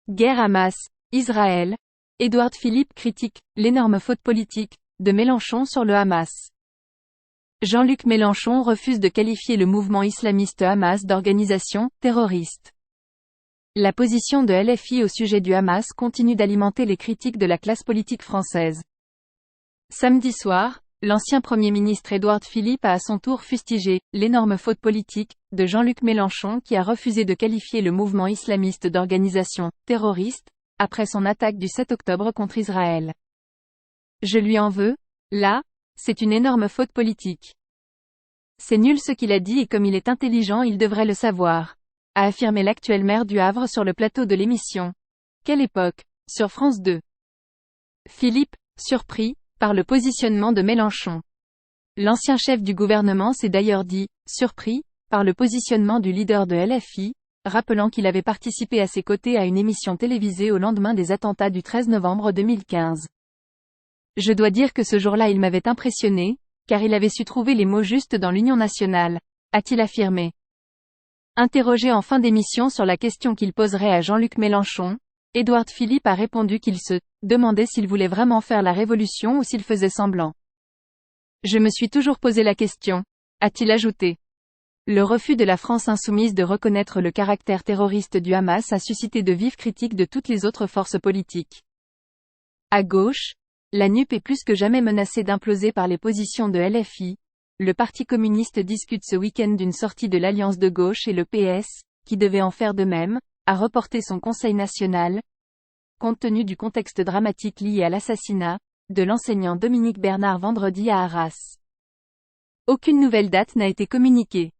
Guerre Hamas-Israël. Édouard Philippe critique « l'énorme faute politique » de Mélenchon sur le Hamas. Jean-Luc Mélenchon refuse de qualifier le mouvement islamiste Hamas d'organisation terroriste. La position de LFI au sujet du Hamas continue d'alimenter les critiques de la classe politique française. Samedi soir, l'ancien Premier ministre Édouard Philippe a à son tour fustigé « l'énorme faute politique » de Jean-Luc Mélenchon qui a refusé de qualifier le mouvement islamiste d'organisation terroriste, après son attaque du 7 octobre contre Israël. Je lui en veux, là, c'est une énorme faute politique. C'est nul ce qu'il a dit et comme il est intelligent il devrait le savoir, a affirmé l'actuel maire du Havre sur le plateau de l'émission « Quelle époque ?» sur France 2. Philippe, surpris, par le positionnement de Mélenchon. L'ancien chef du gouvernement s'est d'ailleurs dit « surpris » par le positionnement du leader de LFI, rappelant qu'il avait participé à ses côtés à une émission télévisée au lendemain des attentats du 13 novembre 2015. Je dois dire que ce jour-là il m'avait impressionné, car il avait su trouver les mots justes dans l'Union nationale, a-t-il affirmé. Interrogé en fin d'émission sur la question qu'il poserait à Jean-Luc Mélenchon, Édouard Philippe a répondu qu'il se demandait s'il voulait vraiment faire la révolution ou s'il faisait semblant. Je me suis toujours posé la question, a-t-il ajouté. Le refus de la France insoumise de reconnaître le caractère terroriste du Hamas a suscité de vives critiques de toutes les autres forces politiques. À gauche, la NUP est plus que jamais menacée d'imploser par les positions de LFI. Le Parti communiste discute ce week-end d'une sortie de l'Alliance de gauche et le PS, qui devait en faire de même, a reporté son Conseil national, compte tenu du contexte dramatique lié à l'assassinat de l'enseignant Dominique Bernard vendredi à Arras. Aucune nouvelle date n'a été communiquée.